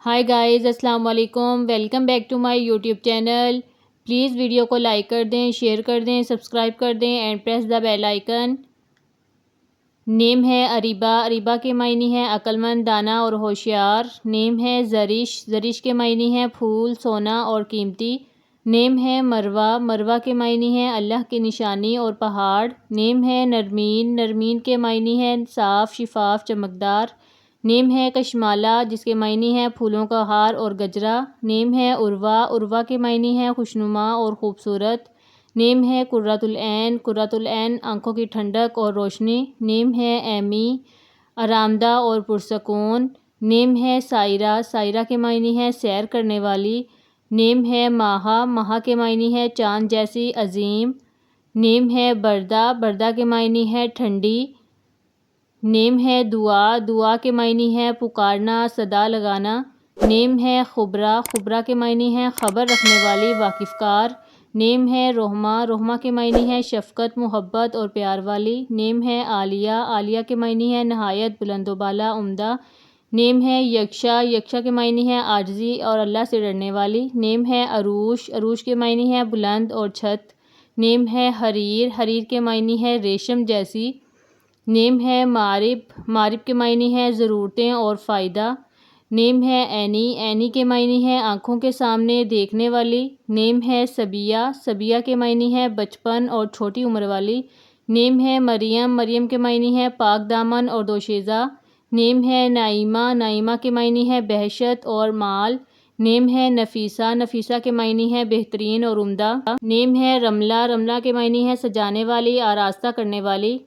High guys, السلام علیکم، welcome back to my YouTube channel. Please video کو like کر دیں، شیئر کر دیں، سبسکرائب کر دیں and press the bell icon. Name ہے اریبہ۔ اریبہ کے معنی ہے عقل مند، دانا اور ہوشیار۔ نیم ہے زرش۔ زرش کے معنی ہے پھول، سونا اور قیمتی۔ نیم ہے مروہ۔ مروہ کے معنی ہے اللہ کی نشانی اور پہاڑ۔ نیم ہے نرمین۔ نرمین کے معنی ہے صاف، شفاف، چمکدار۔ نیم ہے کشمالہ، جس کے معنی ہے پھولوں کا ہار اور گجرا۔ نیم ہے عروہ۔ عروہ کے معنی ہے خوشنما اور خوبصورت۔ نیم ہے قرۃ العین۔ قرۃ العین آنکھوں کی ٹھنڈک اور روشنی۔ نیم ہے ایمی، آرام دہ اور پرسکون۔ نیم ہے سائرہ۔ سائرہ کے معنی ہے سیر کرنے والی۔ نیم ہے ماہا۔ ماہا کے معنی ہے چاند جیسی عظیم۔ نیم ہے بردہ۔ بردہ کے معنی ہے ٹھنڈی۔ نیم ہے دعا۔ دعا کے معنی ہے پکارنا، صدا لگانا۔ نیم ہے خبرہ۔ خبرہ کے معنی ہے خبر رکھنے والی، واقف کار۔ نیم ہے رحمہ۔ رحمہ کے معنی ہے شفقت، محبت اور پیار والی۔ نیم ہے عالیہ۔ عالیہ کے معنی ہے نہایت بلند و بالا، عمدہ۔ نیم ہے یکشا۔ یکشا کے معنی ہے عاجزی اور اللہ سے ڈرنے والی۔ نیم ہے عروش۔ عروش کے معنی ہے بلند اور چھت۔ نیم ہے حریر۔ حریر کے معنی ہے ریشم جیسی۔ نیم ہے معرب۔ معرب کے معنی ہے ضرورتیں اور فائدہ۔ نیم ہے عینی۔ عینی کے معنی ہے آنکھوں کے سامنے دیکھنے والی۔ نیم ہے صبیہ۔ صبیہ کے معنی ہے بچپن اور چھوٹی عمر والی۔ نیم ہے مریم۔ مریم کے معنی ہے پاک دامن اور دوشیزہ۔ نیم ہے نائمہ۔ نائمہ کے معنی ہے بہشت اور مال۔ نیم ہے نفیسہ۔ نفیسہ کے معنی ہے بہترین اور عمدہ۔ نیم ہے رملہ۔ رملہ کے معنی ہے سجانے والی، آراستہ کرنے والی۔